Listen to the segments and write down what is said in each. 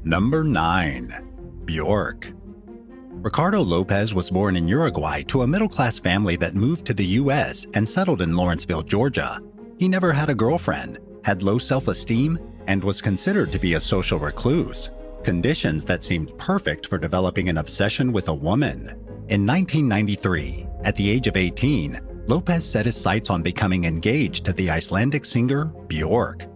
Number 9. Bjork. Ricardo Lopez was born in Uruguay to a middle-class family that moved to the U.S. and settled in Lawrenceville, Georgia. He never had a girlfriend, had low self-esteem, and was considered to be a social recluse, conditions that seemed perfect for developing an obsession with a woman. In 1993, at the age of 18, Lopez set his sights on becoming engaged to the Icelandic singer Bjork.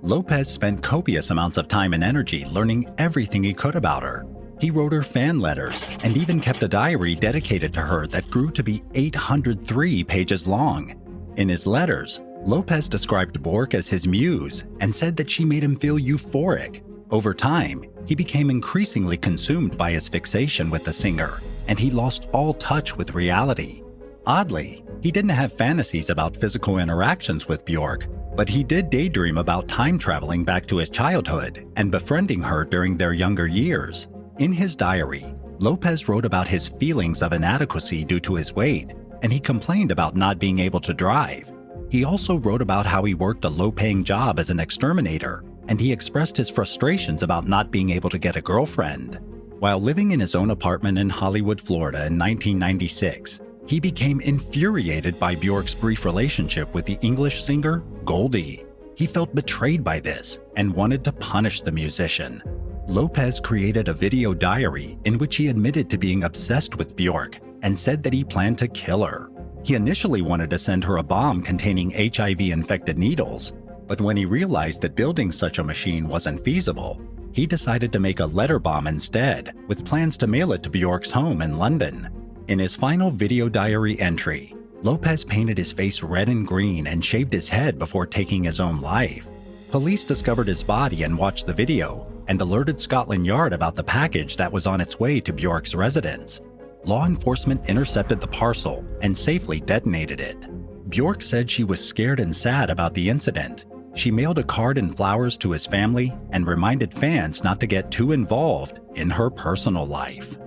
Lopez spent copious amounts of time and energy learning everything he could about her. He wrote her fan letters and even kept a diary dedicated to her that grew to be 803 pages long. In his letters, Lopez described Bjork as his muse and said that she made him feel euphoric. Over time, he became increasingly consumed by his fixation with the singer, and he lost all touch with reality. Oddly, he didn't have fantasies about physical interactions with Bjork, but he did daydream about time traveling back to his childhood and befriending her during their younger years. In his diary, Lopez wrote about his feelings of inadequacy due to his weight, and he complained about not being able to drive. He also wrote about how he worked a low-paying job as an exterminator, and he expressed his frustrations about not being able to get a girlfriend. While living in his own apartment in Hollywood, Florida in 1996, he became infuriated by Bjork's brief relationship with the English singer Goldie. He felt betrayed by this and wanted to punish the musician. Lopez created a video diary in which he admitted to being obsessed with Bjork and said that he planned to kill her. He initially wanted to send her a bomb containing HIV-infected needles, but when he realized that building such a machine wasn't feasible, he decided to make a letter bomb instead, with plans to mail it to Bjork's home in London. In his final video diary entry, Lopez painted his face red and green and shaved his head before taking his own life. Police discovered his body and watched the video, and alerted Scotland Yard about the package that was on its way to Bjork's residence. Law enforcement intercepted the parcel and safely detonated it. Bjork said she was scared and sad about the incident. She mailed a card and flowers to his family and reminded fans not to get too involved in her personal life.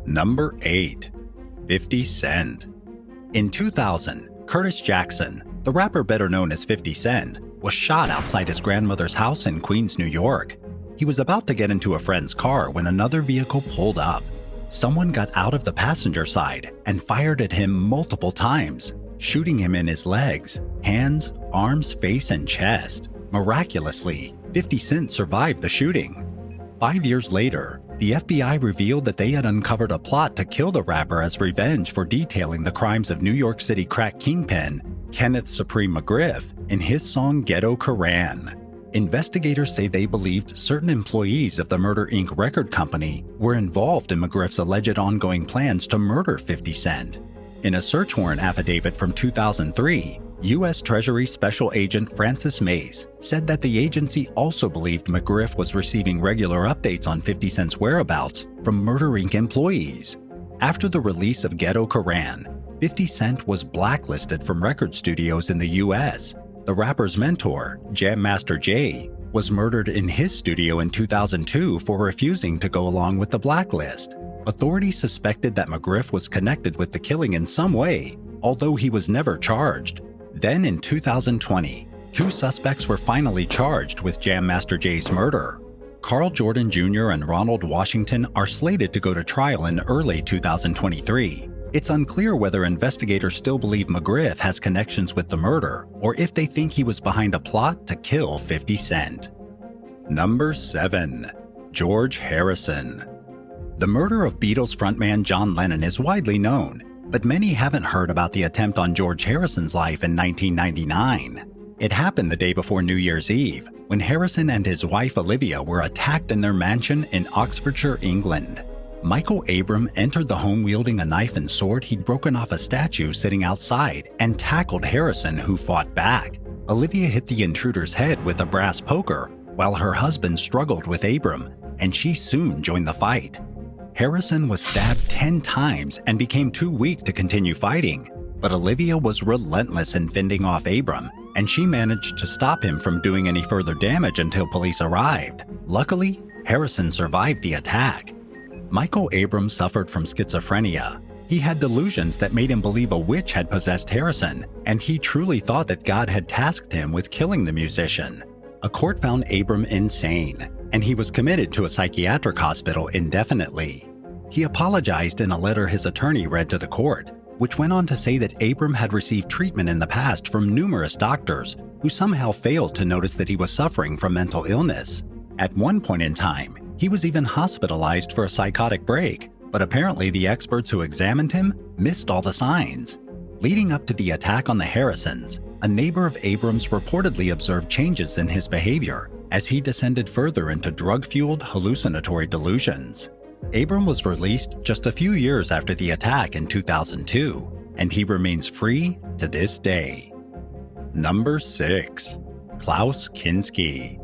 Number 8. 50 Cent. In 2000, Curtis Jackson, the rapper better known as 50 Cent, was shot outside his grandmother's house in Queens, New York. He was about to get into a friend's car when another vehicle pulled up. Someone got out of the passenger side and fired at him multiple times, shooting him in his legs, hands, arms, face, and chest. Miraculously, 50 Cent survived the shooting. 5 years later, the FBI revealed that they had uncovered a plot to kill the rapper as revenge for detailing the crimes of New York City crack kingpin Kenneth Supreme McGriff in his song Ghetto Koran. Investigators say they believed certain employees of the Murder Inc. record company were involved in McGriff's alleged ongoing plans to murder 50 Cent. In a search warrant affidavit from 2003, U.S. Treasury Special Agent Francis Mays said that the agency also believed McGriff was receiving regular updates on 50 Cent's whereabouts from Murder Inc. employees. After the release of Ghetto Koran, 50 Cent was blacklisted from record studios in the U.S. The rapper's mentor, Jam Master Jay, was murdered in his studio in 2002 for refusing to go along with the blacklist. Authorities suspected that McGriff was connected with the killing in some way, although he was never charged. Then in 2020, 2 suspects were finally charged with Jam Master Jay's murder. Carl Jordan Jr. and Ronald Washington are slated to go to trial in early 2023. It's unclear whether investigators still believe McGriff has connections with the murder or if they think he was behind a plot to kill 50 Cent. Number 7. George Harrison. The murder of Beatles frontman John Lennon is widely known, but many haven't heard about the attempt on George Harrison's life in 1999. It happened the day before New Year's Eve, when Harrison and his wife Olivia were attacked in their mansion in Oxfordshire, England. Michael Abram entered the home wielding a knife and sword he'd broken off a statue sitting outside and tackled Harrison, who fought back. Olivia hit the intruder's head with a brass poker, while her husband struggled with Abram, and she soon joined the fight. Harrison was stabbed 10 times and became too weak to continue fighting, but Olivia was relentless in fending off Abram, and she managed to stop him from doing any further damage until police arrived. Luckily, Harrison survived the attack. Michael Abrams suffered from schizophrenia. He had delusions that made him believe a witch had possessed Harrison, and he truly thought that God had tasked him with killing the musician. A court found Abram insane. and he was committed to a psychiatric hospital indefinitely. He apologized in a letter his attorney read to the court, which went on to say that Abram had received treatment in the past from numerous doctors who somehow failed to notice that he was suffering from mental illness. At one point in time, he was even hospitalized for a psychotic break, but apparently the experts who examined him missed all the signs. Leading up to the attack on the Harrisons, a neighbor of Abram's reportedly observed changes in his behavior as he descended further into drug-fueled hallucinatory delusions. Abram was released just a few years after the attack in 2002, and he remains free to this day. Number 6. Klaus Kinski.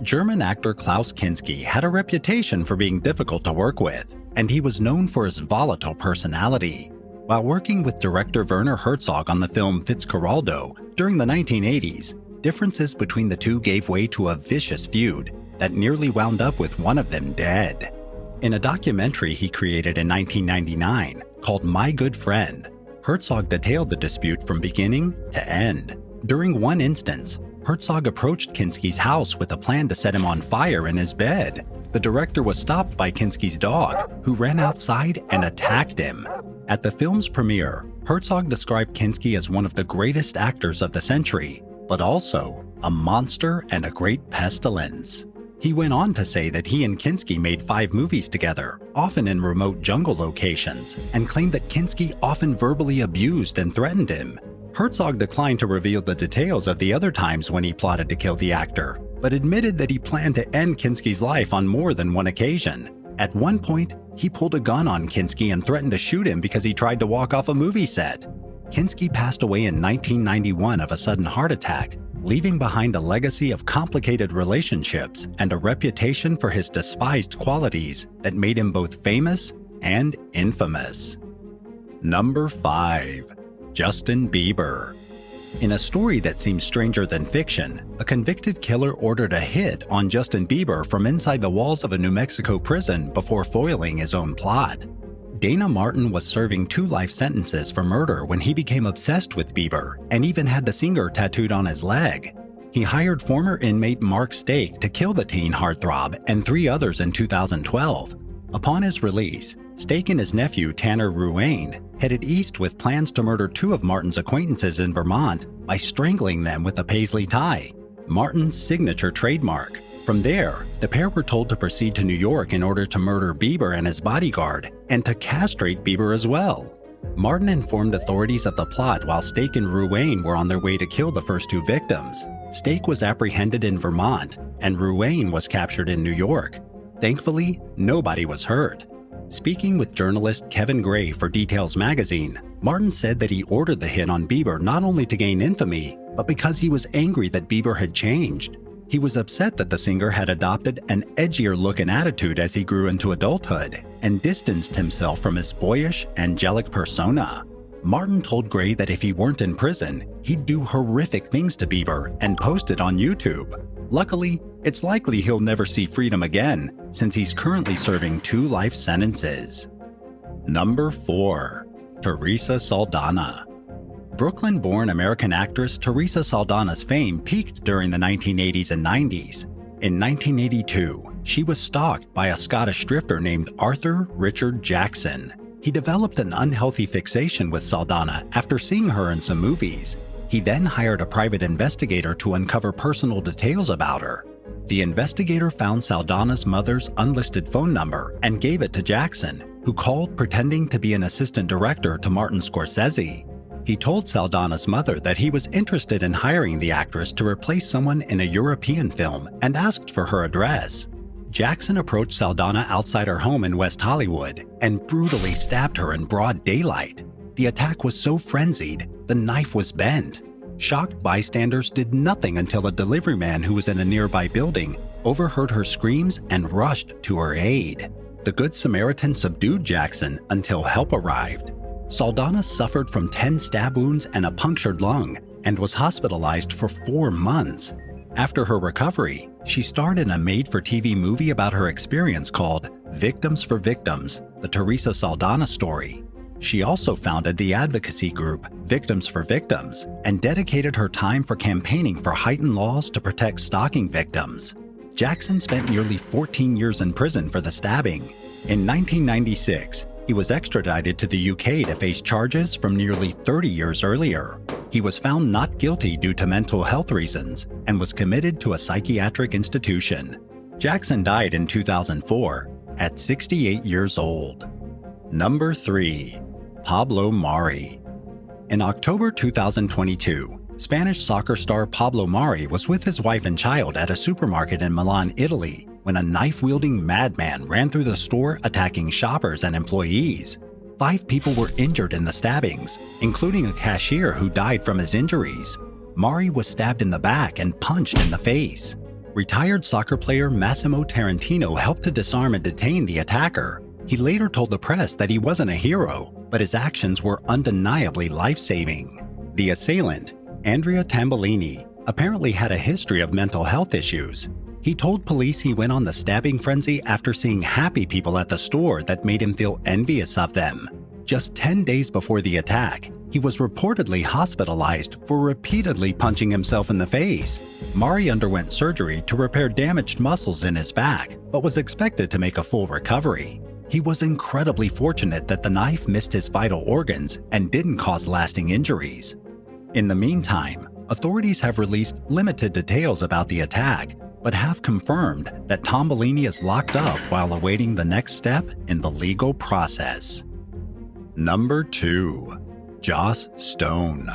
German actor Klaus Kinski had a reputation for being difficult to work with, and he was known for his volatile personality. While working with director Werner Herzog on the film Fitzcarraldo during the 1980s, differences between the two gave way to a vicious feud that nearly wound up with one of them dead. In a documentary he created in 1999 called My Good Friend, Herzog detailed the dispute from beginning to end. During one instance, Herzog approached Kinski's house with a plan to set him on fire in his bed. The director was stopped by Kinski's dog, who ran outside and attacked him. At the film's premiere, Herzog described Kinski as one of the greatest actors of the century, but also a monster and a great pestilence. He went on to say that he and Kinski made 5 movies together, often in remote jungle locations, and claimed that Kinski often verbally abused and threatened him. Herzog declined to reveal the details of the other times when he plotted to kill the actor, but admitted that he planned to end Kinski's life on more than one occasion. At one point, he pulled a gun on Kinski and threatened to shoot him because he tried to walk off a movie set. Kinski passed away in 1991 of a sudden heart attack, leaving behind a legacy of complicated relationships and a reputation for his despised qualities that made him both famous and infamous. Number 5. Justin Bieber. In a story that seems stranger than fiction, a convicted killer ordered a hit on Justin Bieber from inside the walls of a New Mexico prison before foiling his own plot. Dana Martin was serving 2 life sentences for murder when he became obsessed with Bieber and even had the singer tattooed on his leg. He hired former inmate Mark Stake to kill the teen heartthrob and 3 others in 2012. Upon his release, Stake and his nephew Tanner Ruane headed east with plans to murder 2 of Martin's acquaintances in Vermont by strangling them with a paisley tie, Martin's signature trademark. From there, the pair were told to proceed to New York in order to murder Bieber and his bodyguard, and to castrate Bieber as well. Martin informed authorities of the plot while Stake and Ruane were on their way to kill the first 2 victims. Stake was apprehended in Vermont, and Ruane was captured in New York. Thankfully, nobody was hurt. Speaking with journalist Kevin Gray for Details magazine, Martin said that he ordered the hit on Bieber not only to gain infamy, but because he was angry that Bieber had changed. He was upset that the singer had adopted an edgier look and attitude as he grew into adulthood, and distanced himself from his boyish, angelic persona. Martin told Gray that if he weren't in prison, he'd do horrific things to Bieber and post it on YouTube. Luckily, it's likely he'll never see freedom again, since he's currently serving 2 life sentences. Number 4. Teresa Saldana. Brooklyn-born American actress Teresa Saldana's fame peaked during the 1980s and 90s. In 1982, she was stalked by a Scottish drifter named Arthur Richard Jackson. He developed an unhealthy fixation with Saldana after seeing her in some movies. He then hired a private investigator to uncover personal details about her. The investigator found Saldana's mother's unlisted phone number and gave it to Jackson, who called pretending to be an assistant director to Martin Scorsese. He told Saldana's mother that he was interested in hiring the actress to replace someone in a European film and asked for her address. Jackson approached Saldana outside her home in West Hollywood and brutally stabbed her in broad daylight. The attack was so frenzied, the knife was bent. Shocked bystanders did nothing until a delivery man who was in a nearby building overheard her screams and rushed to her aid. The Good Samaritan subdued Jackson until help arrived. Saldana suffered from 10 stab wounds and a punctured lung and was hospitalized for 4 months. After her recovery, she starred in a made-for-TV movie about her experience called Victims for Victims: The Teresa Saldana Story. She also founded the advocacy group Victims for Victims and dedicated her time for campaigning for heightened laws to protect stalking victims. Jackson spent nearly 14 years in prison for the stabbing. In 1996, he was extradited to the UK to face charges from nearly 30 years earlier. He was found not guilty due to mental health reasons and was committed to a psychiatric institution. Jackson died in 2004 at 68 years old. Number 3. Pablo Mari. In October 2022, Spanish soccer star Pablo Mari was with his wife and child at a supermarket in Milan, Italy, when a knife-wielding madman ran through the store attacking shoppers and employees. 5 people were injured in the stabbings, including a cashier who died from his injuries. Mari was stabbed in the back and punched in the face. Retired soccer player Massimo Tarantino helped to disarm and detain the attacker. He later told the press that he wasn't a hero, but his actions were undeniably life-saving. The assailant, Andrea Tambellini, apparently had a history of mental health issues. He told police he went on the stabbing frenzy after seeing happy people at the store that made him feel envious of them. Just 10 days before the attack, he was reportedly hospitalized for repeatedly punching himself in the face. Mari underwent surgery to repair damaged muscles in his back, but was expected to make a full recovery. He was incredibly fortunate that the knife missed his vital organs and didn't cause lasting injuries. In the meantime, authorities have released limited details about the attack, but have confirmed that Tambellini is locked up while awaiting the next step in the legal process. Number 2. Joss Stone.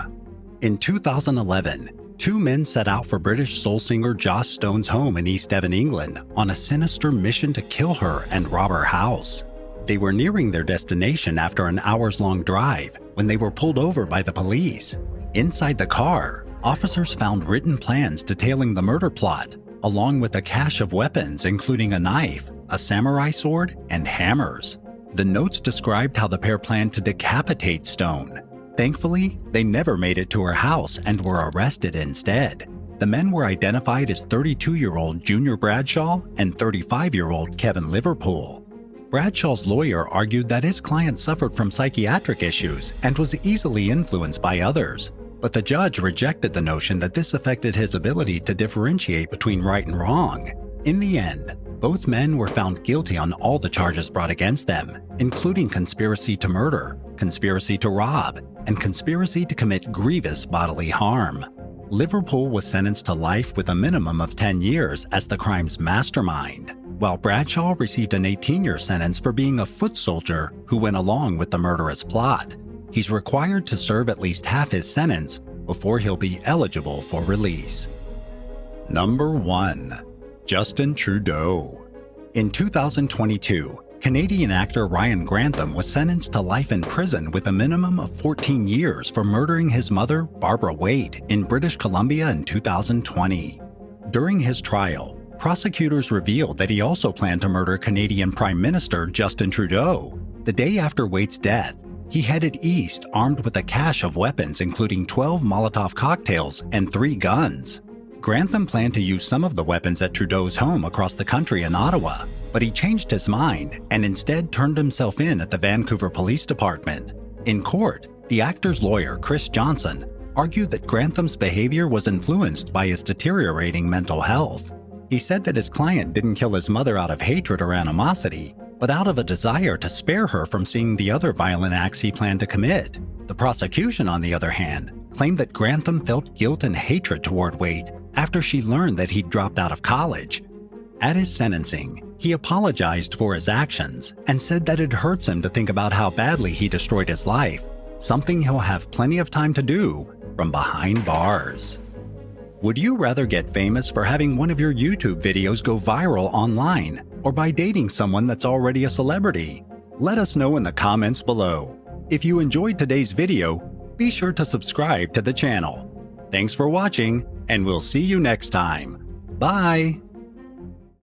In 2011, 2 men set out for British soul singer Joss Stone's home in East Devon, England, on a sinister mission to kill her and rob her house. They were nearing their destination after an hours-long drive when they were pulled over by the police. Inside the car, officers found written plans detailing the murder plot, along with a cache of weapons including a knife, a samurai sword, and hammers. The notes described how the pair planned to decapitate Stone. Thankfully, they never made it to her house and were arrested instead. The men were identified as 32-year-old Junior Bradshaw and 35-year-old Kevin Liverpool. Bradshaw's lawyer argued that his client suffered from psychiatric issues and was easily influenced by others, but the judge rejected the notion that this affected his ability to differentiate between right and wrong. In the end, both men were found guilty on all the charges brought against them, including conspiracy to murder, conspiracy to rob, and conspiracy to commit grievous bodily harm. Liverpool was sentenced to life with a minimum of 10 years as the crime's mastermind, while Bradshaw received an 18-year sentence for being a foot soldier who went along with the murderous plot. He's required to serve at least half his sentence before he'll be eligible for release. Number 1. Justin Trudeau. In 2022, Canadian actor Ryan Grantham was sentenced to life in prison with a minimum of 14 years for murdering his mother, Barbara Waite, in British Columbia in 2020. During his trial, prosecutors revealed that he also planned to murder Canadian Prime Minister Justin Trudeau. The day after Waite's death, he headed east armed with a cache of weapons including 12 Molotov cocktails and 3 guns. Grantham planned to use some of the weapons at Trudeau's home across the country in Ottawa, but he changed his mind and instead turned himself in at the Vancouver Police Department. In court, the actor's lawyer, Chris Johnson, argued that Grantham's behavior was influenced by his deteriorating mental health. He said that his client didn't kill his mother out of hatred or animosity, but out of a desire to spare her from seeing the other violent acts he planned to commit. The prosecution, on the other hand, claimed that Grantham felt guilt and hatred toward Waite after she learned that he'd dropped out of college. At his sentencing, he apologized for his actions and said that it hurts him to think about how badly he destroyed his life, something he'll have plenty of time to do from behind bars. Would you rather get famous for having one of your YouTube videos go viral online, or by dating someone that's already a celebrity? Let us know in the comments below. If you enjoyed today's video, be sure to subscribe to the channel. Thanks for watching, and we'll see you next time. Bye!